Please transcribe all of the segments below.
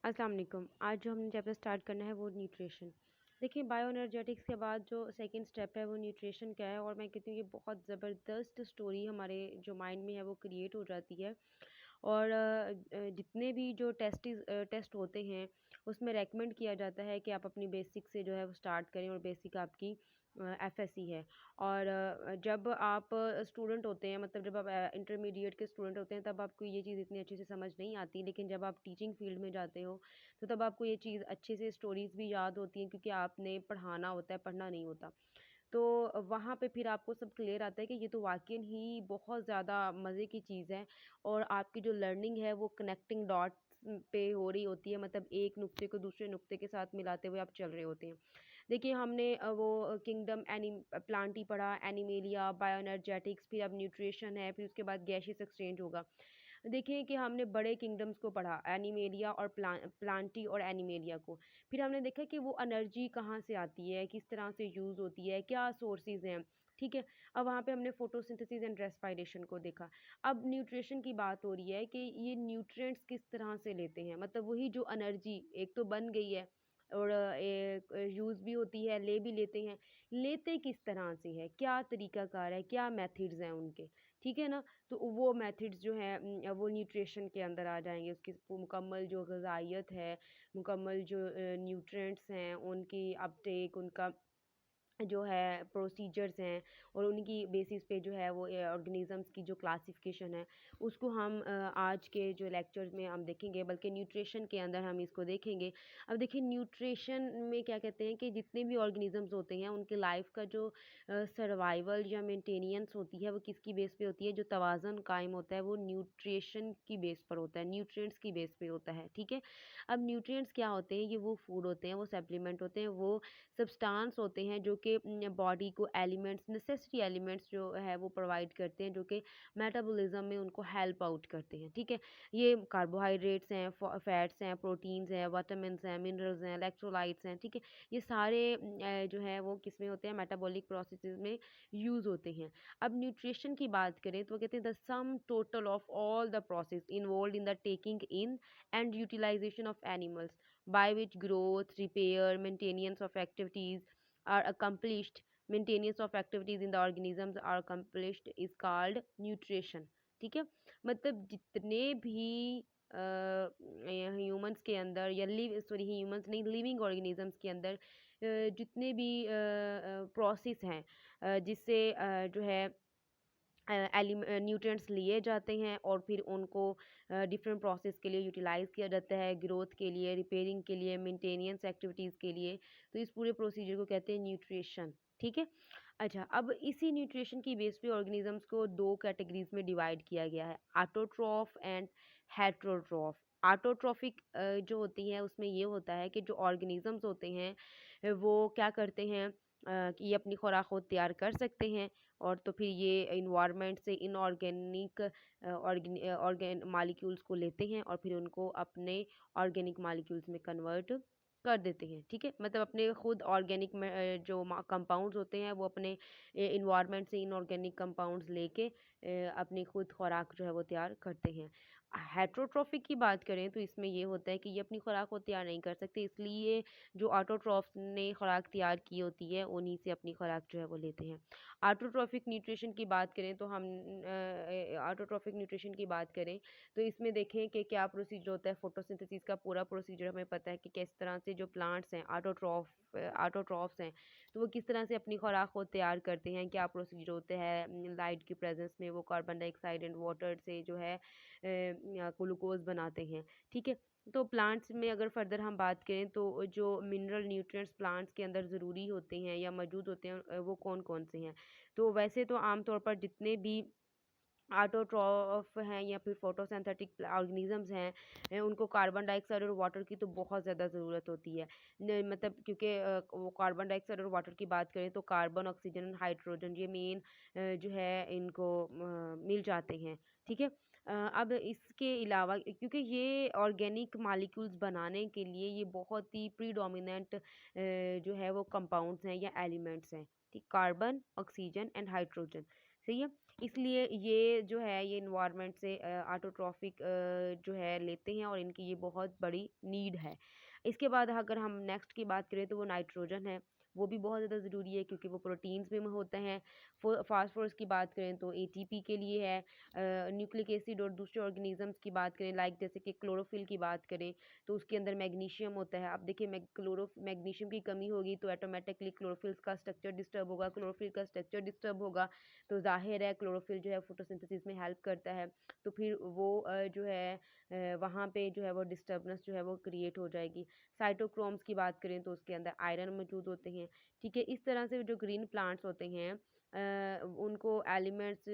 अस्सलाम वालेकुम। आज जो हमने चैप्टर स्टार्ट करना है वो न्यूट्रिशन। देखिए बायो एनर्जेटिक्स के बाद जो सेकंड स्टेप है वो न्यूट्रिशन का है, और मैं कहती हूँ ये बहुत ज़बरदस्त स्टोरी हमारे जो माइंड में है वो क्रिएट हो जाती है। और जितने भी जो टेस्ट होते हैं उसमें रेकमेंड किया जाता है कि आप अपनी बेसिक से जो है वो स्टार्ट करें, और बेसिक आपकी एफएससी है। और जब आप स्टूडेंट होते हैं, मतलब जब आप इंटरमीडिएट के स्टूडेंट होते हैं, तब आपको ये चीज़ इतनी अच्छे से समझ नहीं आती, लेकिन जब आप टीचिंग फील्ड में जाते हो तो तब आपको ये चीज़ अच्छे से स्टोरीज़ भी याद होती हैं, क्योंकि आपने पढ़ाना होता है, पढ़ना नहीं होता। तो वहाँ पे फिर आपको सब क्लियर आता है कि ये तो वाक़ई ही बहुत ज़्यादा मज़े की चीज़ है, और आपकी जो लर्निंग है वो कनेक्टिंग डॉट्स पे हो रही होती है, मतलब एक नुक्ते को दूसरे नुक्ते के साथ मिलाते हुए आप चल रहे होते हैं। देखिए हमने वो किंगडम प्लांटी पढ़ा, एनिमेलिया, बायोएनर्जेटिक्स, फिर अब न्यूट्रिशन है, फिर उसके बाद गैसियस एक्सचेंज होगा। देखिए कि हमने बड़े किंगडम्स को पढ़ा, एनिमेलिया और प्लांटी और एनिमेलिया को। फिर हमने देखा कि वो एनर्जी कहाँ से आती है, किस तरह से यूज़ होती है, क्या सोर्सेज़ हैं, ठीक है? अब वहाँ पे हमने फोटोसिंथेसिस एंड रेस्पिरेशन को देखा। अब न्यूट्रिशन की बात हो रही है कि ये न्यूट्रिएंट्स किस तरह से लेते हैं, मतलब वही जो एनर्जी एक तो बन गई है, और यूज़ भी होती है, ले भी लेते हैं। लेते किस तरह से है, क्या तरीक़ाकार है, क्या मेथड्स हैं उनके, ठीक है ना? तो वो मेथड्स जो हैं वो न्यूट्रिशन के अंदर आ जाएँगे। उसकी मुकम्मल जो ग़िज़ाइयत है, मुकम्मल जो न्यूट्रिएंट्स हैं, उनकी अपटेक, उनका जो है प्रोसीजर्स हैं, और उनकी बेसिस पे जो है वो ऑर्गेनिज़म्स की जो क्लासिफ़िकेशन है उसको हम आज के जो लेक्चर्स में हम देखेंगे, बल्कि न्यूट्रिशन के अंदर हम इसको देखेंगे। अब देखिए न्यूट्रिशन में क्या कहते हैं कि जितने भी ऑर्गेनिज़म्स होते हैं उनके लाइफ़ का जो सर्वाइवल या मेंटेनेंस होती है वो किसकी बेस पे होती है, जो तवाज़ुन कायम होता है वो न्यूट्रिशन की बेस पर होता है, न्यूट्रिएंट्स की बेस पे होता है, ठीक है? अब न्यूट्रिएंट्स क्या होते हैं, ये वो फूड होते हैं, वो सप्लीमेंट होते हैं, वो सब्सटेंस होते हैं जो कि बॉडी को एलिमेंट्स, नेसेसरी एलिमेंट्स जो है वो प्रोवाइड करते हैं, जो कि मेटाबॉलिज्म में उनको हेल्प आउट करते हैं, ठीक है? ये कार्बोहाइड्रेट्स हैं, फैट्स हैं, प्रोटीन्स हैं, विटामिन्स हैं, मिनरल्स हैं, इलेक्ट्रोलाइट्स हैं, ठीक है? ये सारे जो है वो किस में होते हैं, मेटाबॉलिक प्रोसेसेस में यूज़ होते हैं। अब न्यूट्रिशन की बात करें तो वो कहते हैं the sum total of all the process involved in the taking in and utilization of animals by which growth, repair, maintenance of activities are accomplished, maintenance of activities in the organisms are accomplished is called nutrition। ठीक है? मतलब जितने भी humans के अंदर या humans नहीं, living organisms के अंदर जितने भी प्रोसेस हैं जिससे जो है न्यूट्रिएंट्स लिए जाते हैं, और फिर उनको डिफरेंट प्रोसेस के लिए यूटिलाइज़ किया जाता है, ग्रोथ के लिए, रिपेयरिंग के लिए, मेंटेनेंस एक्टिविटीज़ के लिए। तो इस पूरे प्रोसीजर को कहते हैं न्यूट्रिशन, ठीक है? अच्छा, अब इसी न्यूट्रिशन की बेस पे ऑर्गेनिजम्स को 2 कैटेगरीज़ में डिवाइड किया गया है, ऑटोट्रॉफ एंड हेटेरोट्रॉफ। ऑटोट्रॉफिक जो होती है उसमें ये होता है कि जो ऑर्गेनिजम्स होते हैं वो क्या करते हैं कि ये अपनी खुराक खुद तैयार कर सकते हैं, और तो फिर ये इन्वायरमेंट से इनऑर्गेनिक ऑर्गेन मॉलिक्यूल्स को लेते हैं और फिर उनको अपने ऑर्गेनिक मॉलिक्यूल्स में कन्वर्ट कर देते हैं, ठीक है? मतलब अपने खुद ऑर्गेनिक में जो कंपाउंड्स होते हैं वो अपने इन्वायरमेंट से इनऑर्गेनिक कंपाउंड्स लेके अपनी खुद खुराक जो है वो तैयार करते हैं। हेटेरोट्रॉफिक की बात करें तो इसमें ये होता है कि ये अपनी खुराक को तैयार नहीं कर सकते, इसलिए जो ऑटोट्रॉफ्स ने खुराक तैयार की होती है उन्हीं से अपनी खुराक जो है वो लेते हैं। ऑटोट्रॉफिक न्यूट्रिशन की बात करें तो हम ऑटोट्रॉफिक न्यूट्रिशन की बात करें तो इसमें देखें कि क्या प्रोसीजर होता है। फोटोसिंथेसिस का पूरा प्रोसीजर हमें पता है कि किस तरह से जो प्लांट्स हैं ऑटोट्रॉफ्स हैं, तो वो किस तरह से अपनी खुराक को तैयार करते हैं, क्या प्रोसीजर होते हैं। लाइट की प्रेजेंस में वो कार्बन डाइऑक्साइड एंड वाटर से जो है ग्लूकोज बनाते हैं, ठीक है। तो प्लांट्स में अगर फर्दर हम बात करें तो जो मिनरल न्यूट्रिएंट्स प्लांट्स के अंदर ज़रूरी होते हैं या मौजूद होते हैं वो कौन कौन से हैं। तो वैसे तो आम तौर पर जितने भी ऑटोट्रॉफ हैं या फिर फोटोसिंथेटिक ऑर्गेनिजम्स हैं उनको कार्बन डाइऑक्साइड और वाटर की तो बहुत ज़्यादा ज़रूरत होती है। मतलब क्योंकि वो कार्बन डाइऑक्साइड और वाटर की बात करें तो कार्बन, ऑक्सीजन एंड हाइड्रोजन ये मेन जो है इनको मिल जाते हैं, ठीक है। अब इसके अलावा क्योंकि ये ऑर्गेनिक मॉलिक्यूल्स बनाने के लिए ये बहुत ही प्रीडोमिनेंट जो है वो कंपाउंड्स हैं या एलिमेंट्स हैं, ठीक। कार्बन, ऑक्सीजन एंड हाइड्रोजन सही है। इसलिए ये जो है ये इन्वायरमेंट से ऑटोट्रॉफिक जो है लेते हैं और इनकी ये बहुत बड़ी नीड है। इसके बाद अगर हम नेक्स्ट की बात करें तो वो नाइट्रोजन है। वो भी बहुत ज़्यादा ज़रूरी है क्योंकि वो प्रोटीन्स में होते हैं। फास्फोरस की बात करें तो एटीपी के लिए है। न्यूक्लिक एसिड और दूसरे ऑर्गेनिजम्स की बात करें लाइक जैसे कि क्लोरोफिल की बात करें तो उसके अंदर मैग्नीशियम होता है। अब देखिए मैग्नीशियम की कमी होगी तो ऑटोमेटिकली क्लोरोफिल्स का स्ट्रक्चर डिस्टर्ब होगा। क्लोरोफिल का स्ट्रक्चर डिस्टर्ब होगा तो ज़ाहिर है क्लोरोफिल जो है फोटोसिंथेसिस में हेल्प करता है। तो फिर वो जो है वहाँ पे जो है वो डिस्टर्बेंस जो है वो क्रिएट हो जाएगी। साइटोक्रोम्स की बात करें तो उसके अंदर आयरन मौजूद होते हैं। ठीक है, इस तरह से जो ग्रीन प्लांट्स होते हैं उनको एलिमेंट्स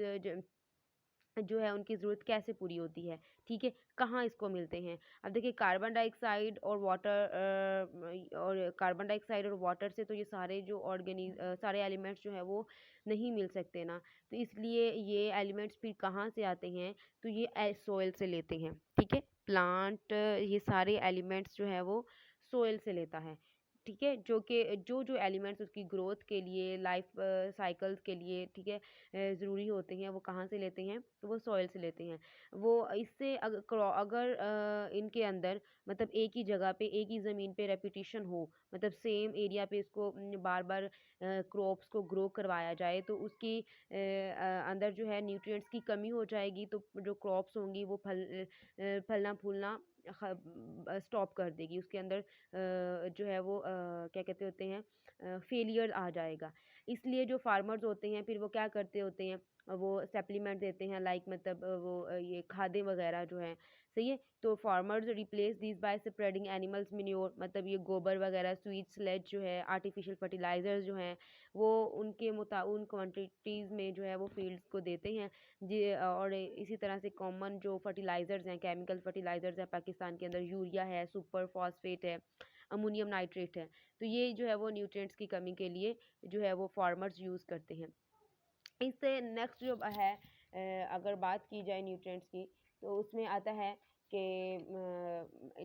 जो है उनकी ज़रूरत कैसे पूरी होती है, ठीक है? कहाँ इसको मिलते हैं? अब देखिए कार्बन डाइऑक्साइड और वाटर से तो ये सारे जो सारे एलिमेंट्स जो हैं वो नहीं मिल सकते ना। तो इसलिए ये एलिमेंट्स फिर कहाँ से आते हैं? तो ये सॉइल से लेते हैं, ठीक है? प्लांट ये सारे एलिमेंट्स जो है वो सॉइल से लेता है, ठीक है? जो कि जो एलिमेंट्स उसकी ग्रोथ के लिए लाइफ साइकिल्स के लिए, ठीक है? ज़रूरी होते हैं वो कहाँ से लेते हैं तो वो सॉइल से लेते हैं। वो इससे अगर इनके अंदर मतलब एक ही जगह पे एक ही ज़मीन पे रेपिटिशन हो मतलब सेम एरिया पे इसको बार बार क्रॉप्स को ग्रो करवाया जाए तो उसकी अंदर जो है न्यूट्रिएंट्स की कमी हो जाएगी तो जो क्रॉप्स होंगी वो फलना फूलना स्टॉप कर देगी उसके अंदर जो है वो क्या कहते होते हैं फेलियर आ जाएगा। इसलिए जो फार्मर्स होते हैं फिर वो क्या करते होते हैं वो सप्लीमेंट देते हैं लाइक मतलब ये खादें वगैरह जो हैं सही है। तो farmers replace this by spreading animals manure मतलब ये गोबर वगैरह स्वीट स्लेज जो है आर्टिफिशियल फर्टिलाइजर्स जो हैं वो उन क्वांटिटीज़ में जो है वो फील्ड्स को देते हैं जी। और इसी तरह से कॉमन जो फर्टिलाइजर्स हैं केमिकल फर्टिलाइजर्स हैं पाकिस्तान के अंदर यूरिया है सुपर फॉस्फेट है अमोनियम नाइट्रेट है। तो ये जो है वो न्यूट्रिएंट्स की कमी के लिए जो है वो फार्मर्स यूज़ करते हैं। इससे नेक्स्ट जो है अगर बात की जाए न्यूट्रिएंट्स की तो उसमें आता है कि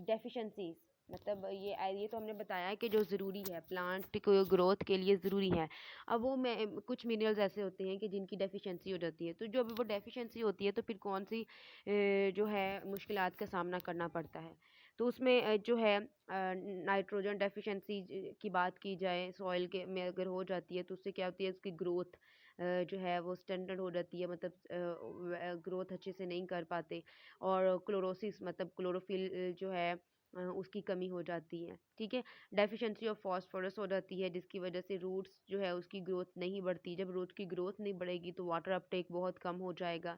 डेफिशिएंसीज मतलब ये तो हमने बताया कि जो ज़रूरी है प्लांट को ग्रोथ के लिए ज़रूरी है। अब वो में कुछ मिनरल्स ऐसे होते हैं कि जिनकी डेफिशिएंसी हो जाती है तो जब वो डेफिशिएंसी होती है तो फिर कौन सी जो है मुश्किलात का सामना करना पड़ता है। तो उसमें जो है नाइट्रोजन डेफिशिएंसी की बात की जाए सॉइल के में अगर हो जाती है तो उससे क्या होती है उसकी ग्रोथ जो है वो स्टैंडर्ड हो जाती है मतलब ग्रोथ अच्छे से नहीं कर पाते और क्लोरोसिस मतलब क्लोरोफिल जो है उसकी कमी हो जाती है। ठीक है, डेफिशिएंसी ऑफ फास्फोरस हो जाती है जिसकी वजह से रूट्स जो है उसकी ग्रोथ नहीं बढ़ती। जब रूट की ग्रोथ नहीं बढ़ेगी तो वाटर अपटेक बहुत कम हो जाएगा।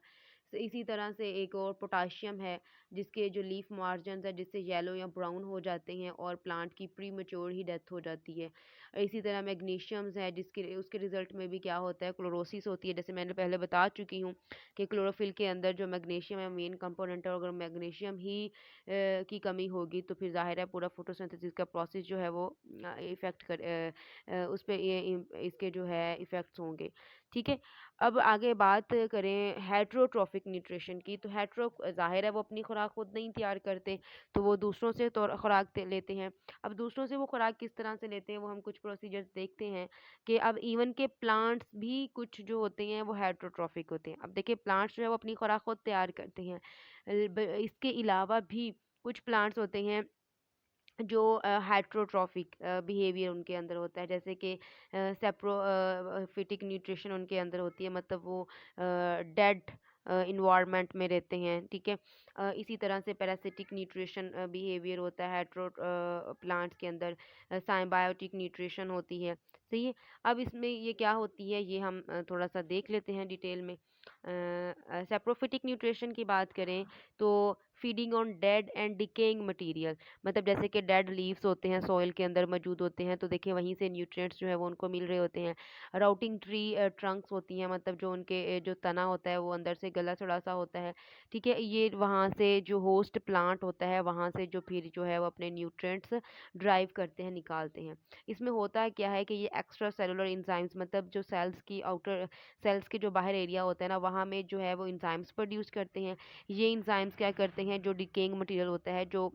इसी तरह से एक और पोटाशियम है जिसके जो लीफ मार्जिन है जिससे येलो या ब्राउन हो जाते हैं और प्लांट की प्री मेच्योर ही डेथ हो जाती है। इसी तरह मैग्नीशियम्स है जिसके उसके रिज़ल्ट में भी क्या होता है क्लोरोसिस होती है। जैसे मैंने पहले बता चुकी हूँ कि क्लोरोफिल के अंदर जो मैग्नीशियम है मेन कंपोनेंट है और अगर मैग्नीशियम ही की कमी होगी तो फिर ज़ाहिर है पूरा फोटोसिंथेसिस का प्रोसेस जो है वो इफ़ेक्ट उस पे इसके जो है इफ़ेक्ट्स होंगे। ठीक है, अब आगे बात करें हेट्रोट्रॉफिक न्यूट्रिशन की तो ज़ाहिर है वो अपनी खुराक खुद नहीं तैयार करते तो वो दूसरों से तो खुराक लेते हैं। अब दूसरों से वो खुराक किस तरह से लेते हैं वो हम कुछ प्रोसीजर्स देखते हैं कि अब इवन के प्लांट्स भी कुछ जो होते हैं वो हेट्रोट्रॉफिक होते हैं। अब देखिए प्लांट्स जो है वो अपनी खुराक खुद तैयार करते हैं। इसके अलावा भी कुछ प्लांट्स होते हैं जो हेट्रोट्रॉफिक बिहेवियर उनके अंदर होता है जैसे कि सेप्रोफिटिक न्यूट्रिशन उनके अंदर होती है मतलब वो डेड इन्वायरमेंट में रहते हैं। ठीक है, इसी तरह से पैरासिटिक न्यूट्रिशन बिहेवियर होता है हेट्रो प्लांट्स के अंदर। साइम्बायोटिक न्यूट्रिशन होती है। सही है, अब इसमें ये क्या होती है ये हम थोड़ा सा देख लेते हैं डिटेल में। सेप्रोफिटिक न्यूट्रिशन की बात करें तो feeding on dead and decaying material मतलब जैसे कि डेड लीव्स होते हैं सॉइल के अंदर मौजूद होते हैं तो देखिए वहीं से न्यूट्रिएंट्स जो है वो उनको मिल रहे होते हैं। राउटिंग ट्री ट्रंक्स होती हैं मतलब जो उनके जो तना होता है वो अंदर से गला सड़ा सा होता है। ठीक है, ये वहाँ से जो होस्ट प्लांट होता है वहाँ से जो फिर जो है वो अपने न्यूट्रिएंट्स ड्राइव करते हैं निकालते हैं। इसमें होता क्या है कि ये एक्स्ट्रा सेलुलर इंजाइम्स मतलब जो सेल्स के जो बाहर एरिया होता है ना वहाँ में जो है वो इंजाइम्स प्रोड्यूस करते हैं। ये इंजाइम्स क्या करते हैं, जो डिकेइंग मटेरियल होता है, जो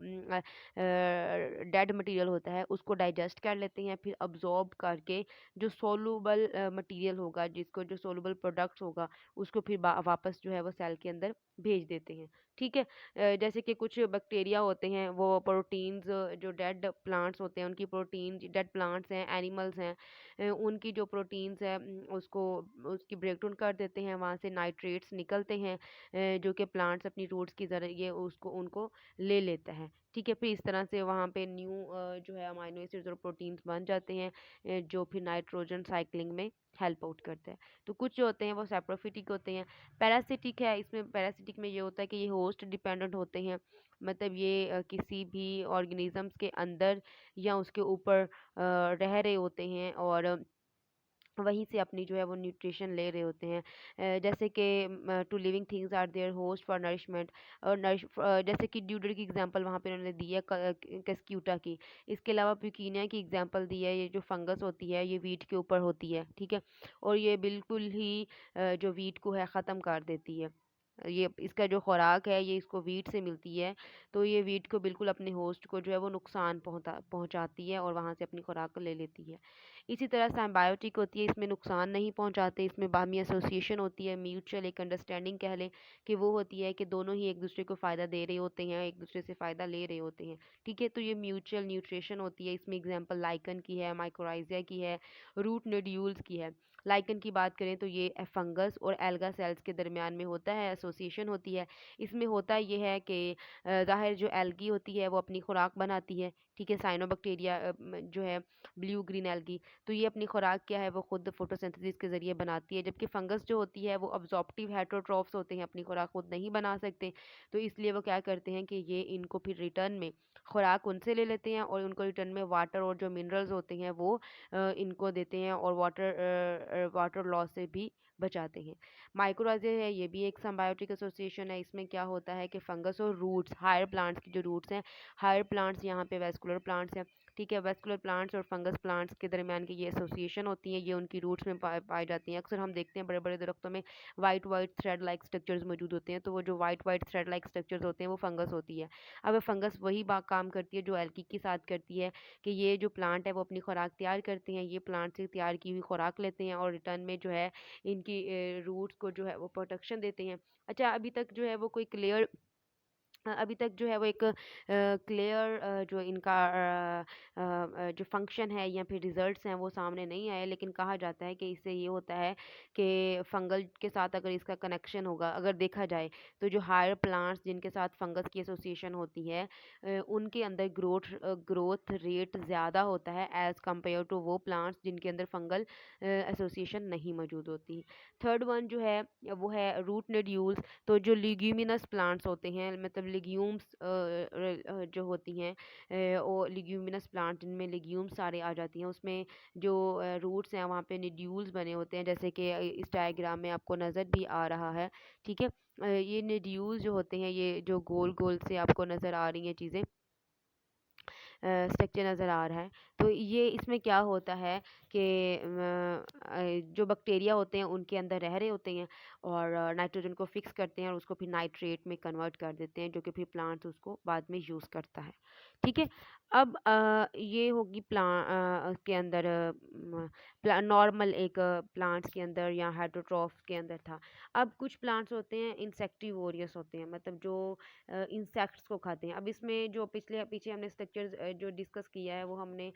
डेड मटेरियल होता है, उसको डाइजेस्ट कर लेते हैं, फिर अब्जॉर्ब करके जो सोलूबल मटेरियल होगा, जिसको जो सोलूबल प्रोडक्ट्स होगा, उसको फिर वापस जो है वो सेल के अंदर भेज देते हैं। ठीक है। जैसे कि कुछ बैक्टीरिया होते हैं, वो प्रोटीन्स, जो डेड प्लांट्स होते हैं उनकी प्रोटीन, डेड प्लांट्स हैं, एनिमल्स हैं, उनकी जो प्रोटीन्स है उसको उसकी ब्रेक डाउन कर देते हैं, वहाँ से नाइट्रेट्स निकलते हैं, जो कि प्लांट्स अपनी रूट्स के ज़रिए उसको उनको ले लेता है। ठीक है। फिर इस तरह से वहाँ पे न्यू जो है अमाइनो एसिड्स और प्रोटीन्स बन जाते हैं, जो फिर नाइट्रोजन साइक्लिंग में हेल्प आउट करते हैं। तो कुछ जो होते हैं वो सैप्रोफिटिक होते हैं। पैरासिटिक है, इसमें पैरासिटिक में ये होता है कि ये होस्ट डिपेंडेंट होते हैं, मतलब ये किसी भी ऑर्गेनिजम्स के अंदर या उसके ऊपर रह रहे होते हैं और वहीं से अपनी जो है वो न्यूट्रिशन ले रहे होते हैं। जैसे कि two living things are their host for nourishment, और जैसे कि ड्यूडर की एग्जांपल वहाँ पे उन्होंने दी है, कस्क्यूटा की। इसके अलावा प्यूकिनिया की एग्जांपल दी है, ये जो फंगस होती है ये वीट के ऊपर होती है। ठीक है। और ये बिल्कुल ही जो वीट को है ख़त्म कर देती है। ये इसका जो खुराक है ये इसको वीट से मिलती है, तो ये वीट को बिल्कुल अपने होस्ट को जो है वो नुकसान पहुंचाती है और वहाँ से अपनी खुराक ले लेती है। इसी तरह सिम्बायोटिक होती है, इसमें नुकसान नहीं पहुंचाते, इसमें बाहमी एसोसिएशन होती है, म्यूचुअल एक अंडरस्टैंडिंग कह लें कि वो होती है कि दोनों ही एक दूसरे को फ़ायदा दे रहे होते हैं, एक दूसरे से फ़ायदा ले रहे होते हैं। ठीक है। तो ये म्यूचुअल न्यूट्रिशन होती है। इसमें एग्जांपल लाइकन की है, माइकोराइजिया की है, रूट नोड्यूल्स की है। लाइकन की बात करें तो ये फंगस और एल्गा सेल्स के दरमियान में होता है, एसोसिएशन होती है। इसमें होता ये है कि ज़ाहिर जो एल्गी होती है वो अपनी खुराक बनाती है। ठीक है। साइनोबैक्टीरिया जो है, ब्लू ग्रीन एल्गी, तो ये अपनी खुराक क्या है वो खुद फोटोसिंथेसिस के ज़रिए बनाती है, जबकि फंगस जो होती है वो अब्जॉर्प्टिव हेटरोट्रॉफ्स होते हैं, अपनी खुराक खुद नहीं बना सकते। तो इसलिए वो क्या करते हैं कि ये इनको फिर रिटर्न में खुराक उनसे ले लेते हैं और उनको रिटर्न में वाटर और जो मिनरल्स होते हैं वो इनको देते हैं और वाटर लॉस से भी बचाते हैं। माइक्रोराइज़ा है, ये भी एक सिम्बायोटिक एसोसिएशन है। इसमें क्या होता है कि फंगस और रूट्स, हायर प्लांट्स की जो रूट्स हैं, हायर प्लांट्स यहाँ पे वेस्कुलर प्लांट्स हैं। ठीक है। वेस्कुलर प्लांट्स और फंगस प्लांट्स के दरमियान की ये एसोसिएशन होती है, ये उनकी रूट्स में पाई जाती हैं। अक्सर हम देखते हैं बड़े बड़े दरख्तों में white white thread like structures मौजूद होते हैं, तो वो जो white white thread like structures होते हैं वो फंगस होती है। अब फंगस वही काम करती है जो एल्गी के साथ करती है, कि ये जो प्लांट है वो अपनी खुराक तैयार करते हैं, ये प्लांट से तैयार की हुई खुराक लेते हैं और रिटर्न में जो है इनकी रूट्स को जो है वो प्रोटेक्शन देते हैं। अच्छा, अभी तक जो है वो कोई क्लियर अभी तक जो है वो एक क्लियर जो इनका जो फंक्शन है या फिर रिजल्ट्स हैं वो सामने नहीं आए, लेकिन कहा जाता है कि इससे ये होता है कि फंगल के साथ अगर इसका कनेक्शन होगा, अगर देखा जाए तो जो हायर प्लांट्स जिनके साथ फंगस की एसोसिएशन होती है, उनके अंदर ग्रोथ रेट ज़्यादा होता है एज़ कम्पेयर टू वो प्लांट्स जिनके अंदर फंगल एसोसिएशन नहीं मौजूद होती। थर्ड वन जो है वो है रूट नोड्यूल्स। तो जो लिग्यूमिनस प्लांट्स होते हैं, मतलब लिग्यूम्स जो होती हैं, वो लिग्यूमिनस प्लांट जिनमें लिग्यूम्स सारे आ जाती हैं, उसमें जो रूट्स हैं वहाँ पे निड्यूल्स बने होते हैं, जैसे कि इस डायग्राम में आपको नज़र भी आ रहा है। ठीक है। ये निड्यूल्स जो होते हैं, ये जो गोल गोल से आपको नज़र आ रही हैं चीज़ें, स्ट्रक्चर नज़र आ रहा है, तो ये इसमें क्या होता है कि जो बैक्टीरिया होते हैं उनके अंदर रह रहे होते हैं और नाइट्रोजन को फिक्स करते हैं और उसको फिर नाइट्रेट में कन्वर्ट कर देते हैं, जो कि फिर प्लांट्स उसको बाद में यूज़ करता है। ठीक है। अब ये होगी के अंदर नॉर्मल एक प्लांट्स के अंदर या हेटरोट्रॉफ्स के अंदर था। अब कुछ प्लांट्स होते हैं इंसेक्टिवोरियस होते हैं, मतलब जो इंसेक्ट्स को खाते हैं। अब इसमें जो पीछे हमने स्ट्रक्चर्स जो डिस्कस किया है वो हमने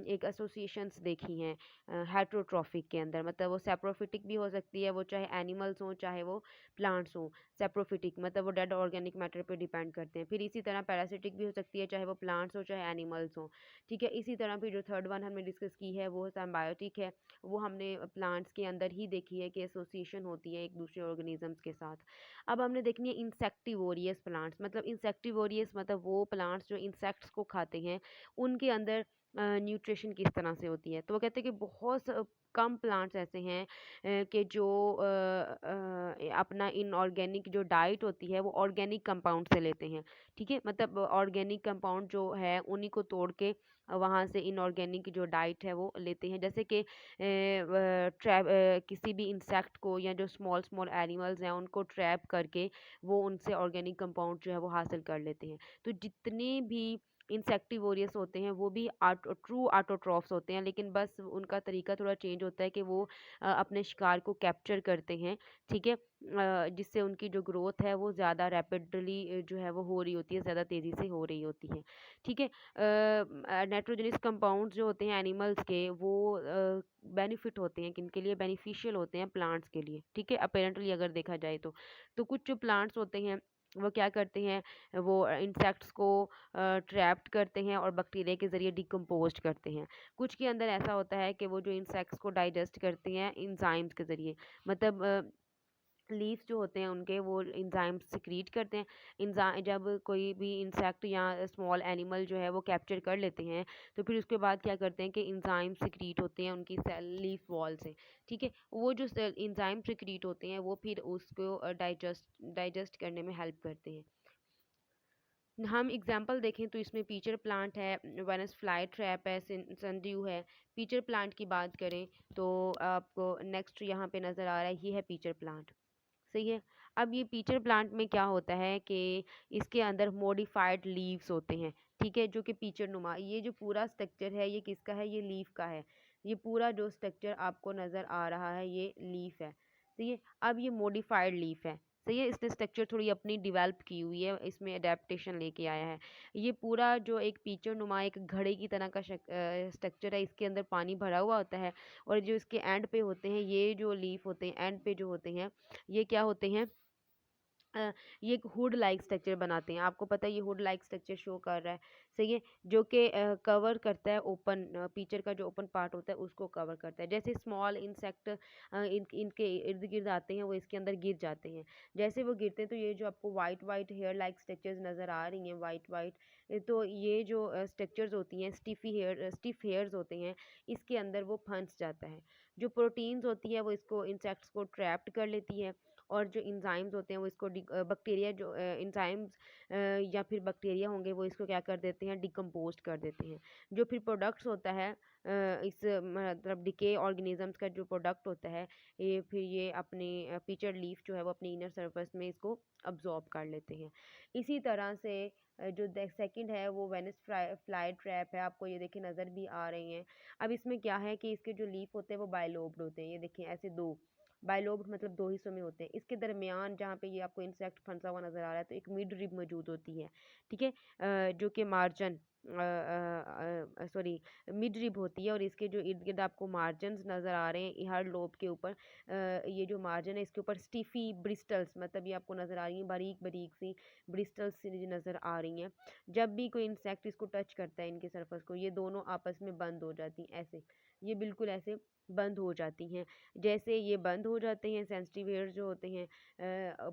एक एसोसिएशंस देखी हैं हेटरोट्रॉफिक के अंदर, मतलब वो सेप्रोफिटिक भी हो सकती है, वो चाहे एनिमल्स हों चाहे वो प्लांट्स हों। सेप्रोफिटिक मतलब वो डेड ऑर्गेनिक मैटर पे डिपेंड करते हैं। फिर इसी तरह पैरासिटिक भी हो सकती है, चाहे वो प्लांट्स हो चाहे एनिमल्स हों। ठीक है। इसी तरह फिर जो थर्ड वन हमने डिस्कस की है वो सिम्बायोटिक है, वो हमने प्लांट्स के अंदर ही देखी है कि एसोसिएशन होती है एक दूसरे ऑर्गेनिजम्स के साथ। अब हमने देखनी है इंसेक्टिवोरियस प्लांट्स, मतलब इंसेक्टिवोरियस मतलब वो प्लांट्स जो इंसेक्ट्स को खाते हैं, हैं, उनके अंदर न्यूट्रिशन किस तरह से होती है। तो वो कहते हैं कि बहुत कम प्लांट्स ऐसे हैं कि जो अपना इनऑर्गेनिक जो डाइट होती है वो ऑर्गेनिक कंपाउंड से लेते हैं, ठीक है? मतलब ऑर्गेनिक कंपाउंड जो है उन्हीं को तोड़ के वहाँ से इनऑर्गेनिक जो डाइट है वो लेते हैं। जैसे कि किसी भी इंसेक्ट को या जो स्मॉल स्मॉल एनिमल्स हैं उनको ट्रैप करके वो उनसे ऑर्गेनिक कंपाउंड जो है वो हासिल कर लेते हैं। तो जितने भी इंसेक्टिवोरियस होते हैं वो भी ट्रू ऑटोट्रॉफ्स होते हैं, लेकिन बस उनका तरीका थोड़ा चेंज होता है कि वो अपने शिकार को कैप्चर करते हैं, ठीक है? जिससे उनकी जो ग्रोथ है वो ज़्यादा रैपिडली जो है वो हो रही होती है, ज़्यादा तेज़ी से हो रही होती है, ठीक है? नाइट्रोजनस कंपाउंड्स जो होते हैं एनिमल्स के वो बेनिफिट होते हैं, किनके लिए बेनिफिशियल होते हैं? प्लांट्स के लिए, ठीक है? अपेरेंटली अगर देखा जाए तो। तो कुछ जो प्लांट्स होते हैं वो क्या करते हैं, वो इंसेक्ट्स को ट्रैप्ड करते हैं और बैक्टीरिया के ज़रिए डिकम्पोज़्ड करते हैं। कुछ के अंदर ऐसा होता है कि वो जो इंसेक्ट्स को डाइजेस्ट करते हैं एंजाइम्स के ज़रिए, मतलब लीव्स जो होते हैं उनके वो एंजाइम्स सिक्रीट करते हैं। जब कोई भी इंसेक्ट या स्मॉल एनिमल जो है वो कैप्चर कर लेते हैं, तो फिर उसके बाद क्या करते हैं कि एंजाइम सिक्रीट होते हैं उनकी सेल लीफ वॉल से, ठीक है? वो जो एंजाइम सिक्रीट होते हैं वो फिर उसको डाइजेस्ट करने में हेल्प करते हैं। हम एग्जांपल देखें तो इसमें पीचर प्लांट है, वेनस फ्लाई ट्रैप है, सनड्यू है। पीचर प्लांट की बात करें तो आपको नेक्स्ट यहाँ पे नज़र आ रहा है, ये है पीचर प्लांट, सही है। अब ये पीचर प्लांट में क्या होता है कि इसके अंदर मॉडिफाइड लीव्स होते हैं, ठीक है, जो कि पीचर नुमा, ये जो पूरा स्ट्रक्चर है ये किसका है? ये लीफ का है। ये पूरा जो स्ट्रक्चर आपको नज़र आ रहा है ये लीफ है, सही है। अब ये मॉडिफाइड लीफ है, सही है, इसने स्ट्रक्चर थोड़ी अपनी डेवलप की हुई है, इसमें अडेप्टेशन लेके आया है। ये पूरा जो एक पीचर नुमा एक घड़े की तरह का स्ट्रक्चर है, इसके अंदर पानी भरा हुआ होता है और जो इसके एंड पे होते हैं ये जो लीफ होते हैं एंड पे जो होते हैं ये क्या होते हैं? ये एक हुड लाइक स्ट्रक्चर बनाते हैं। आपको पता है ये हुड लाइक स्ट्रक्चर शो कर रहा है, सही है, जो कि कवर करता है ओपन फीचर का जो ओपन पार्ट होता है उसको कवर करता है। जैसे स्मॉल इंसेक्ट इनके इर्द गिर्द आते हैं वो इसके अंदर गिर जाते हैं। जैसे वो गिरते हैं तो ये जो आपको white white hair like structures नज़र आ रही हैं, वाइट वाइट, तो ये जो स्ट्रक्चर्स होती हैं स्टिफ हेयर्स होते हैं, इसके अंदर वो फंस जाता है। जो प्रोटीन्स होती है वो इसको इंसेक्ट्स को ट्रैप्ड कर लेती है और जो एंजाइम्स होते हैं वो इसको बैक्टीरिया जो एंजाइम्स या फिर बैक्टीरिया होंगे वो इसको क्या कर देते हैं? डिकम्पोज कर देते हैं। जो फिर प्रोडक्ट्स होता है इस मतलब डिके ऑर्गेनिजम्स का जो प्रोडक्ट होता है ये फिर ये अपने फीचर लीफ जो है वो अपनी इनर सरफेस में इसको अब्जॉर्ब कर लेते हैं। इसी तरह से जो सेकंड है वो वेनिस फ्लाई ट्रैप है, आपको ये देखिए नज़र भी आ रही हैं। अब इसमें क्या है कि इसके जो लीफ होते हैं वो बाइलोब्ड होते हैं, ये देखें ऐसे दो बाइलोब्ड मतलब दो हिस्सों में होते हैं। इसके दरमियान जहाँ पे ये आपको इंसेक्ट फंसा हुआ नज़र आ रहा है तो एक मिड रिब मौजूद होती है, ठीक है, जो कि मार्जिन सॉरी मिड रिब होती है और इसके जो इर्द गिर्द आपको मार्जिन्स नज़र आ रहे हैं हर लोब के ऊपर, ये जो मार्जिन है इसके ऊपर स्टिफी ब्रिस्टल्स, मतलब ये आपको नज़र आ रही हैं बारीक बारीक सी ब्रिस्टल्स नज़र आ रही हैं। जब भी कोई इंसेक्ट इसको टच करता है इनके सरफेस को ये दोनों आपस में बंद हो जाती हैं ऐसे, ये बिल्कुल ऐसे बंद हो जाती हैं। जैसे ये बंद हो जाते हैं सेंसिटिव हेयर्स जो होते हैं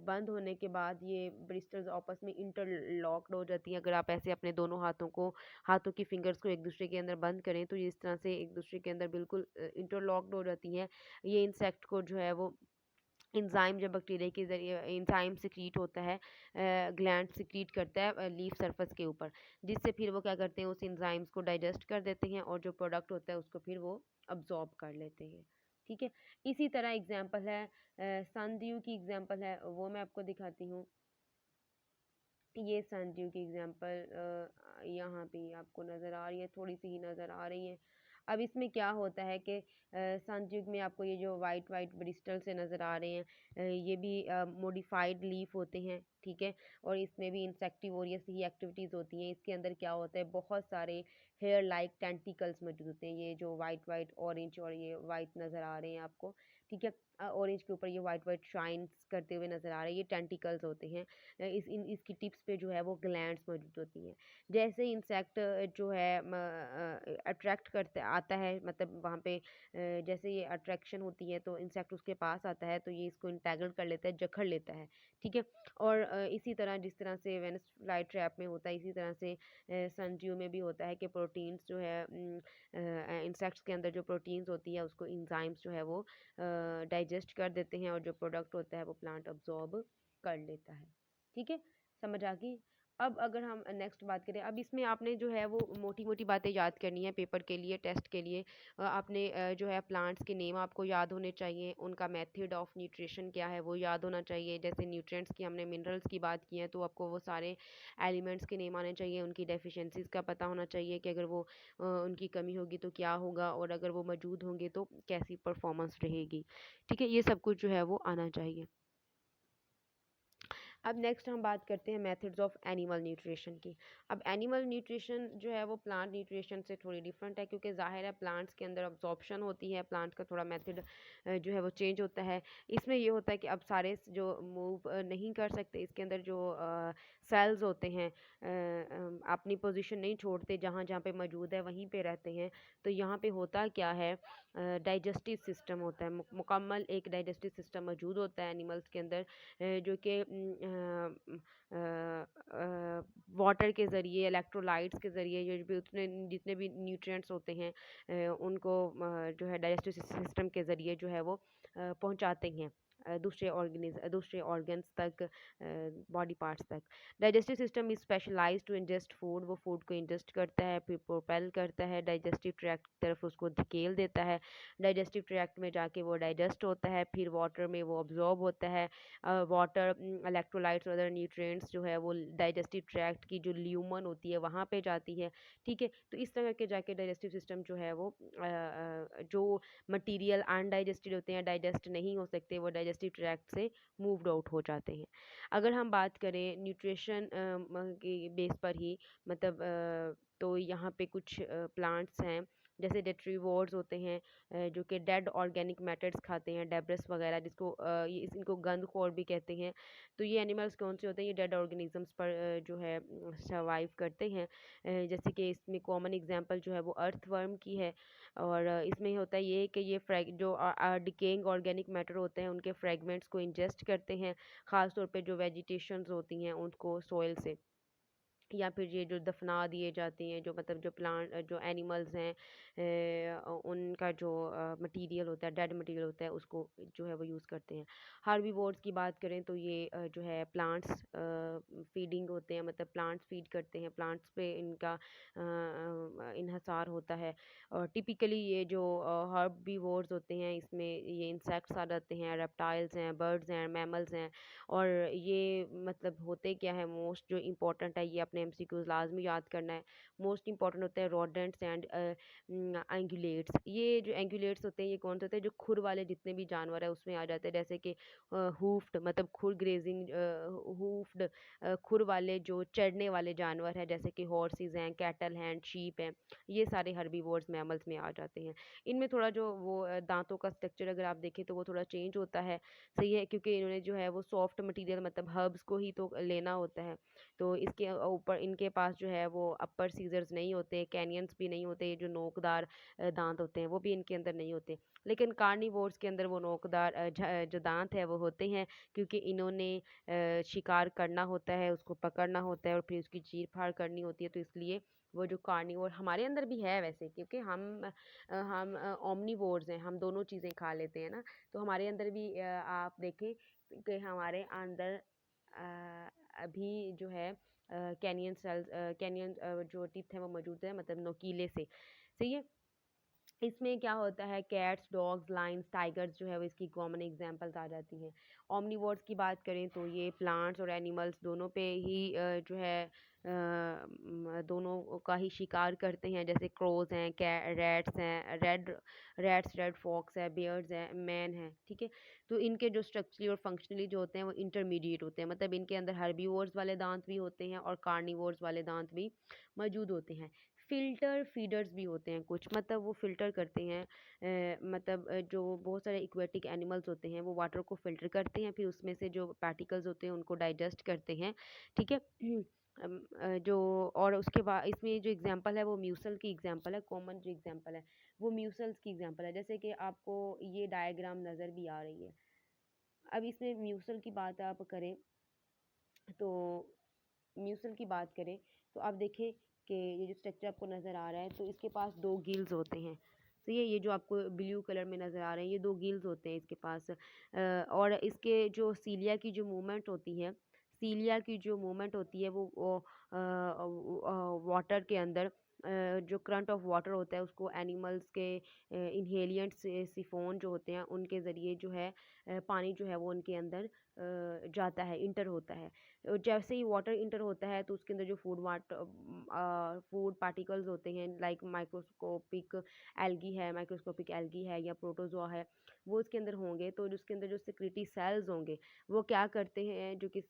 बंद होने के बाद ये ब्रिस्टल्स आपस में इंटरलॉक्ड हो जाती हैं। अगर आप ऐसे अपने दोनों हाथों की फिंगर्स को एक दूसरे के अंदर बंद करें तो ये इस तरह से एक दूसरे के अंदर बिल्कुल इंटरलॉक्ड हो जाती हैं। ये इंसेक्ट को जो है वो एंजाइम जब बैक्टीरिया के ज़रिए एंजाइम सिक्रीट होता है, ग्लैंड सिक्रीट करता है लीफ सरफेस के ऊपर, जिससे फिर वो क्या करते हैं उस एंजाइम्स को डाइजेस्ट कर देते हैं और जो प्रोडक्ट होता है उसको फिर वो अब्जॉर्ब कर लेते हैं, ठीक है। इसी तरह एग्जांपल है सनड्यू की एग्जांपल है वो मैं आपको दिखाती हूँ। ये सनड्यू की एग्जांपल यहाँ पे आपको नज़र आ रही है, थोड़ी सी ही नज़र आ रही है। अब इसमें क्या होता है कि सनड्यू में आपको ये जो वाइट वाइट ब्रिस्टल से नज़र आ रहे हैं ये भी मॉडिफाइड लीफ होते हैं, ठीक है, और इसमें भी इंसेक्टिवोरियस ही एक्टिविटीज़ होती हैं। इसके अंदर क्या होता है बहुत सारे हेयर लाइक टेंटिकल्स मौजूद होते हैं, ये जो वाइट वाइट ऑरेंज और ये वाइट नज़र आ रहे हैं आपको, ठीक है। ऑरेंज के ऊपर ये वाइट वाइट शाइन्स करते हुए नज़र आ रहा है, ये टेंटिकल्स होते हैं। इसकी टिप्स पे जो है वो ग्लैंड्स मौजूद होती हैं। जैसे इंसेक्ट जो है अट्रैक्ट करते आता है, मतलब वहाँ पे जैसे ये अट्रैक्शन होती है तो इंसेक्ट उसके पास आता है, तो ये इसको इंटैगल कर लेता है, जकड़ लेता है, ठीक है। और इसी तरह जिस तरह से वेनस फ्लाई ट्रैप में होता है, इसी तरह से सनड्यू में भी होता है कि प्रोटीन्स जो है इंसेक्ट्स के अंदर जो प्रोटीन्स होती है उसको इंजाइम्स जो है वो डाइजेस्ट कर देते हैं, और जो प्रोडक्ट होता है वो प्लांट अब्जॉर्ब कर लेता है। ठीक है, समझ आ गई। अब अगर हम नेक्स्ट बात करें, अब इसमें आपने जो है वो मोटी मोटी बातें याद करनी है पेपर के लिए, टेस्ट के लिए। आपने जो है प्लांट्स के नेम आपको याद होने चाहिए, उनका मेथड ऑफ न्यूट्रिशन क्या है वो याद होना चाहिए। जैसे न्यूट्रिएंट्स की हमने मिनरल्स की बात की है, तो आपको वो सारे एलिमेंट्स के नेम आने चाहिए, उनकी डेफिशिएंसीज का पता होना चाहिए कि अगर वो उनकी कमी होगी तो क्या होगा, और अगर वो मौजूद होंगे तो कैसी परफॉर्मेंस रहेगी। ठीक है, ये सब कुछ जो है वो आना चाहिए। अब नेक्स्ट हम बात करते हैं मेथड्स ऑफ एनिमल न्यूट्रिशन की। अब एनिमल न्यूट्रिशन जो है वो प्लांट न्यूट्रिशन से थोड़ी डिफरेंट है, क्योंकि ज़ाहिर है प्लांट्स के अंदर अब्जॉर्प्शन होती है, प्लांट का थोड़ा मेथड जो है वो चेंज होता है। इसमें ये होता है कि अब सारे जो मूव नहीं कर सकते, इसके अंदर जो सेल्स होते हैं अपनी पोजीशन नहीं छोड़ते, जहाँ जहाँ पे मौजूद है वहीं पे रहते हैं। तो यहाँ पे होता क्या है, डाइजेस्टिव सिस्टम होता है, मुकम्मल एक डाइजेस्टिव सिस्टम मौजूद होता है एनिमल्स के अंदर, जो कि वाटर के ज़रिए, इलेक्ट्रोलाइट्स के ज़रिए, ये भी उतने जितने भी न्यूट्रिएंट्स होते हैं उनको जो है डाइजेस्टिव सिस्टम के ज़रिए जो है वो पहुंचाते हैं दूसरे ऑर्गन्स तक, बॉडी पार्ट्स तक। Digestive system is specialized to ingest food, वो फूड को इंजेस्ट करता है, फिर प्रोपेल करता है डाइजेस्टिव ट्रैक्ट की तरफ, उसको धकेल देता है, डाइजेस्टिव ट्रैक्ट में जाके वो डाइजेस्ट होता है, फिर वाटर में वो अब्जॉर्ब होता है। वाटर, इलेक्ट्रोलाइट्स और अदर न्यूट्रिएंट्स जो है वो डाइजेस्टिव ट्रैक्ट की जो ल्यूमन होती है वहाँ पे जाती है। ठीक है, तो इस तरह के जाके डाइजेस्टिव सिस्टम जो है वो जो मटेरियल अनडाइजेस्टेड होते हैं, डाइजेस्ट नहीं हो सकते, वो डाइजेस्टिव ट्रैक्ट से मूव्ड आउट हो जाते हैं। अगर हम बात करें न्यूट्रिशन के बेस पर ही, मतलब तो यहाँ पे कुछ प्लांट्स हैं जैसे डेट्रीवोर्स होते हैं, जो कि डेड ऑर्गेनिक मैटर्स खाते हैं, डेब्रस वगैरह, जिसको इनको गंदखोर भी कहते हैं। तो ये एनिमल्स कौन से होते हैं, ये डेड ऑर्गेनिजम्स पर जो है सर्वाइव करते हैं। जैसे कि इसमें कॉमन एग्जांपल जो है वो अर्थवर्म की है, और इसमें होता है ये कि ये जो डिकेइंग ऑर्गेनिक मैटर होते हैं उनके फ्रेगमेंट्स को इंजेस्ट करते हैं, ख़ास तौर पे जो वेजिटेशंस होती हैं उनको सॉइल से, या फिर ये जो दफना दिए जाते हैं, जो मतलब जो प्लांट जो एनिमल्स हैं उनका जो मटेरियल होता है, डेड मटेरियल होता है, उसको जो है वो यूज़ करते हैं। हार्बीवोर्स की बात करें तो ये जो है प्लांट्स फीडिंग होते हैं, मतलब प्लांट्स फीड करते हैं, प्लांट्स पे इनका इन्हसार होता है। और टिपिकली ये जो हार्बीवोर्स होते हैं इसमें ये इंसेक्ट्स आ जाते हैं, रेप्टाइल्स हैं, बर्ड्स हैं, मैमल्स हैं। और ये मतलब होते क्या है, मोस्ट जो इम्पोर्टेंट है, ये अपने एमसीक्यूज लाजमी याद करना है। मोस्ट इम्पोर्टेंट होते हैं रोडेंट्स एंड एंगुलेट्स। ये जो एंगुलेट्स होते हैं ये कौन से होते हैं, जो खुर वाले जितने भी जानवर है उसमें आ जाते हैं, जैसे कि हूफ्ड मतलब खुर ग्रेजिंग, हूफ्ड खुर वाले जो चढ़ने वाले जानवर हैं, जैसे कि हॉर्सेस हैं, कैटल हैं, शीप हैं, ये सारे हर्बीवोर्स मैमल्स में आ जाते हैं। इनमें थोड़ा जो वो दांतों का स्ट्रक्चर अगर आप देखें तो वो थोड़ा चेंज होता है, सही है, क्योंकि इन्होंने जो है वो सॉफ्ट मटेरियल मतलब हर्ब्स को ही तो लेना होता है। तो इसके ऊपर इनके पास जो है वो अपर सीजर्स नहीं होते, कैनियंस भी नहीं होते, जो नोकदार दांत होते हैं वो भी इनके अंदर नहीं होते। लेकिन कार्निवोर्स के अंदर वो नोकदार जो दांत है वो होते हैं, क्योंकि इन्होंने शिकार करना होता है, उसको पकड़ना होता है और फिर उसकी चीर फाड़ करनी होती है। तो इसलिए वो जो कार्निवोर हमारे अंदर भी है वैसे, क्योंकि हम ओमनीवोर्स हैं, हम दोनों चीज़ें खा लेते हैं ना। तो हमारे अंदर भी आप देखें कि हमारे अंदर अभी जो है कैनियन सेल्स, कैनियन जो टीथ है वो मौजूद है, मतलब नोकीले से, सही है। इसमें क्या होता है, कैट्स, डॉग्स, लाइन्स, टाइगर्स जो है वो इसकी कॉमन एग्जांपल्स आ जाती हैं। ओमनीवोर्स की बात करें तो ये प्लांट्स और एनिमल्स दोनों पे ही जो है दोनों का ही शिकार करते हैं, जैसे क्रोज हैं, रैट्स हैं, रेड फॉक्स है, बियर्स हैं, मैन है, ठीक है। तो इनके जो स्ट्रक्चरली और फंक्शनली जो होते हैं वो इंटरमीडिएट होते हैं, मतलब इनके अंदर हर्बीवोर्स वाले दांत भी होते हैं और कार्निवोर्स वाले दांत भी मौजूद होते हैं। फ़िल्टर फीडर्स भी होते हैं कुछ, मतलब वो फ़िल्टर करते हैं, जो बहुत सारे एक्वेटिक एनिमल्स होते हैं वो वाटर को फ़िल्टर करते हैं, फिर उसमें से जो पार्टिकल्स होते हैं उनको डाइजेस्ट करते हैं, ठीक है। जो और उसके बाद इसमें जो एग्जांपल है वो म्यूसल की एग्जांपल है, कॉमन जो एग्जांपल है वो म्यूसल्स की एग्जांपल है, जैसे कि आपको ये डायग्राम नज़र भी आ रही है। अब इसमें म्यूसल की बात आप करें तो म्यूसल की बात करें तो आप देखें कि ये जो स्ट्रक्चर आपको नज़र आ रहा है तो इसके पास दो गिल्स होते हैं। तो ये जो आपको ब्लू कलर में नज़र आ रहे हैं ये दो गिल्स होते हैं इसके पास, और इसके जो सीलिया की जो मूवमेंट होती है, सीलिया की जो मूवमेंट होती है वो वाटर के अंदर, जो करंट ऑफ वाटर होता है उसको एनिमल्स के इनहेलियंट से सिफोन जो होते हैं उनके ज़रिए जो है पानी जो है वो उनके अंदर जाता है, इंटर होता है। जैसे ही वाटर इंटर होता है तो उसके अंदर जो फूड पार्टिकल्स होते हैं लाइक माइक्रोस्कोपिक एल्गी है या प्रोटोजोआ है, वो उसके अंदर होंगे। तो उसके अंदर जो सिक्रीटरी सेल्स होंगे वो क्या करते हैं, जो कि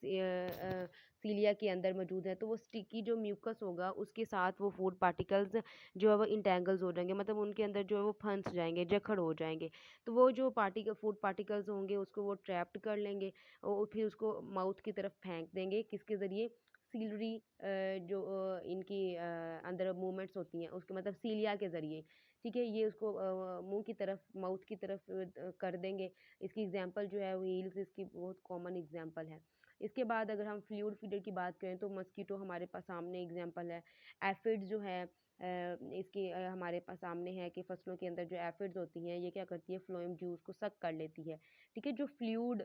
सीलिया के अंदर मौजूद है, तो वो स्टिकी जो म्यूकस होगा उसके साथ वो फूड पार्टिकल्स जो है वो इंटेंगल्स हो जाएंगे, मतलब उनके अंदर जो है वो फंस जाएंगे, जकड़ हो जाएंगे। तो वो जो फूड पार्टिकल्स होंगे उसको वो ट्रैप्ड कर लेंगे और फिर उसको माउथ की तरफ फेंक देंगे, किसके ज़रिए, सीलरी जो इनकी अंदर मूवमेंट्स होती हैं उसके, मतलब सीलिया के ज़रिए, ठीक है। ये उसको मुंह की तरफ, माउथ की तरफ कर देंगे। इसकी एग्जांपल जो है व्हील्स इसकी बहुत कॉमन एग्जांपल है। इसके बाद अगर हम फ्लूइड फीडर की बात करें तो मस्कीटो हमारे पास सामने एग्जांपल है। एफिड्स जो है इसकी हमारे पास सामने है कि फसलों के अंदर जो एफिड्स होती हैं ये क्या करती है, फ्लोएम जूस को सक कर लेती है, ठीक है। जो फ्लूइड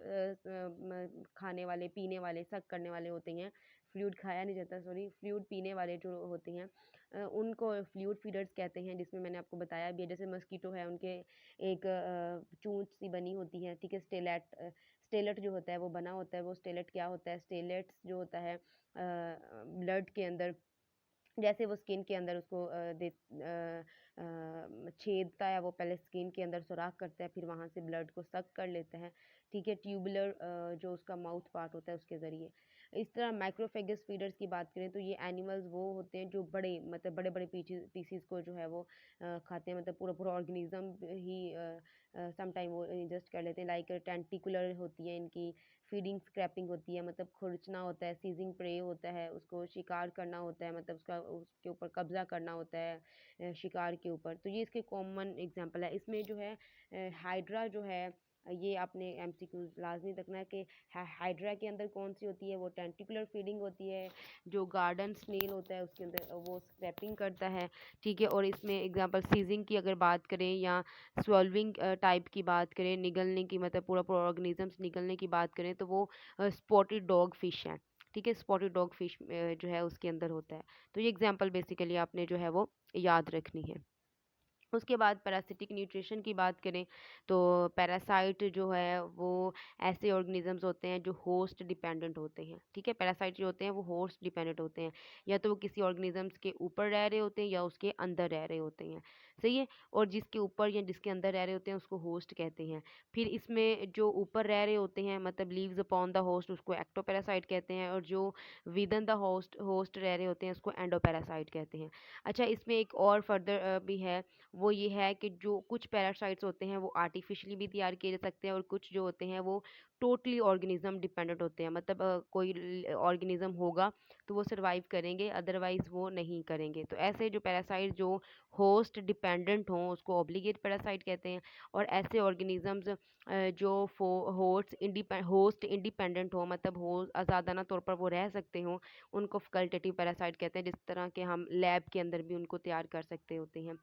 खाने वाले, पीने वाले, सक करने वाले होते हैं, फ्लूइड खाया नहीं जाता, सॉरी, फ्लूइड पीने वाले जो होते हैं उनको फ्लूइड फीडर्स कहते हैं, जिसमें मैंने आपको बताया भी है। जैसे मस्कीटो है, उनके एक चोंच सी बनी होती है, ठीक है। स्टेलेट जो होता है वो बना होता है। वो स्टेलेट क्या होता है, स्टेलेट्स जो होता है ब्लड के अंदर, जैसे वो स्किन के अंदर उसको छेदता है, वो पहले स्किन के अंदर सुराख करता है, फिर वहाँ से ब्लड को सक कर लेता है, ठीक है, ट्यूबुलर जो उसका माउथ पार्ट होता है उसके ज़रिए। इस तरह माइक्रोफेगस फीडर्स की बात करें तो ये एनिमल्स वो होते हैं जो बड़े, मतलब बड़े बड़े पीसीज को जो है वो खाते हैं, मतलब पूरा पूरा ऑर्गेनिज्म ही सम टाइम वो इंजेस्ट कर लेते हैं। लाइक टेंटिकुलर होती है इनकी, फीडिंग स्क्रैपिंग होती है, मतलब खुरचना होता है, सीजिंग प्रे होता है, उसको शिकार करना होता है, मतलब उसके ऊपर कब्जा करना होता है शिकार के ऊपर। तो ये इसके कॉमन एग्जांपल है। इसमें जो है हाइड्रा जो है, ये आपने एमसीक्यू लाजमी रखना है कि हाइड्रा के अंदर कौन सी होती है, वो टेंटिकुलर फीडिंग होती है। जो गार्डन स्नेल होता है उसके अंदर वो स्क्रैपिंग करता है, ठीक है। और इसमें एग्जांपल सीजिंग की अगर बात करें या स्वेल्विंग टाइप की बात करें, निगलने की, मतलब पूरा पूरा ऑर्गेनिजम्स निगलने की बात करें, तो वो स्पॉटेड डॉग फिश है, ठीक है। स्पॉटेड डॉग फिश जो है उसके अंदर होता है। तो ये एग्जांपल बेसिकली आपने जो है वो याद रखनी है। उसके बाद पैरासिटिक न्यूट्रिशन की बात करें तो पैरासाइट जो है वो ऐसे ऑर्गेनिजम्स होते हैं जो होस्ट डिपेंडेंट होते हैं, ठीक है। पैरासाइट जो होते हैं वो होस्ट डिपेंडेंट होते हैं, या तो वो किसी ऑर्गेनिजम्स के ऊपर रह रहे होते हैं या उसके अंदर रह रहे होते हैं, सही है। और जिसके ऊपर या जिसके अंदर रह रहे होते हैं उसको होस्ट कहते हैं। फिर इसमें जो ऊपर रह रहे होते हैं, मतलब लीव्स अपॉन द होस्ट, उसको एक्टोपैरासाइट कहते हैं, और जो विदन द होस्ट होस्ट रह रहे होते हैं उसको एंडोपैरासाइट कहते हैं। अच्छा, इसमें एक और फर्दर भी है, वो ये है कि जो कुछ पैरासाइट्स होते हैं वो आर्टिफिशियली भी तैयार किए जा सकते हैं, और कुछ जो होते हैं वो टोटली ऑर्गेनिज्म डिपेंडेंट होते हैं, मतलब कोई ऑर्गेनिज्म होगा तो वो सर्वाइव करेंगे, अदरवाइज वो नहीं करेंगे। तो ऐसे जो पैरासाइट जो होस्ट डिपेंडेंट हों उसको ऑब्लिगेट पैरासाइट कहते हैं, और ऐसे ऑर्गेनिजम्स जो होस्ट इंडिपेंडेंट हो, मतलब हो आज़ादाना तौर पर वो रह सकते हों, उनको फैकल्टेटिव पैरासाइट कहते हैं, जिस तरह के हम लैब के अंदर भी उनको तैयार कर सकते होते हैं,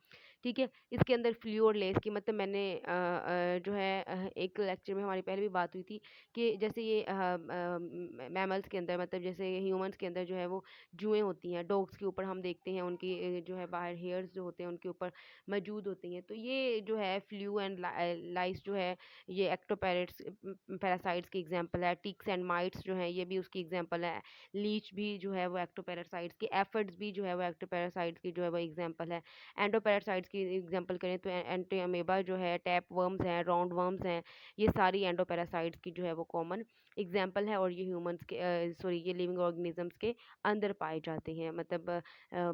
ठीक है। इसके अंदर फ्लू और लेस की, मतलब मैंने जो है एक लेक्चर में हमारी पहले भी बात हुई थी कि जैसे ये मैमल्स के अंदर, मतलब जैसे ह्यूमंस के अंदर जो है वो जुएँ होती हैं, डॉग्स के ऊपर हम देखते हैं उनकी जो है बाहर हेयर्स जो होते हैं उनके ऊपर मौजूद होती हैं। तो ये जो है फ्लू एंड लाइस जो है ये एक्टोपैरेट्स पैरासाइट्स की एग्जांपल है। टिक्स एंड माइट्स जो हैं ये भी उसकी एग्जांपल है। लीच भी जो है वो एक्टोपैरासाइट्स की, एफिड्स भी जो है वो एक्टोपैरासाइट्स की जो है वो एग्जांपल है। एंडोपैरासाइट्स की एग्जांपल करें तो एंटी अमीबा जो है, टैप वर्म्स हैं, राउंड वर्म्स हैं, ये सारी एंडोपैरासाइट्स की जो है वो कॉमन एग्जाम्पल है, और ये ह्यूमंस के सॉरी ये लिविंग ऑर्गेनिजम्स के अंदर पाए जाते हैं, मतलब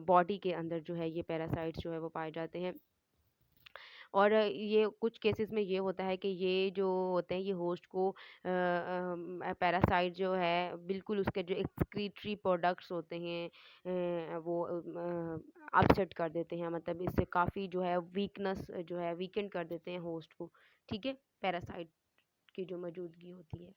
बॉडी के अंदर जो है ये पैरासाइट्स जो है वो पाए जाते हैं। और ये कुछ केसेस में ये होता है कि ये जो होते हैं ये होस्ट को पैरासाइट जो है बिल्कुल उसके जो एक्सक्रीटरी प्रोडक्ट्स होते हैं वो अपसेट कर देते हैं, मतलब इससे काफ़ी जो है वीकनेस जो है वीकेंड कर देते हैं होस्ट को। ठीक है, पैरासाइट की जो मौजूदगी होती है।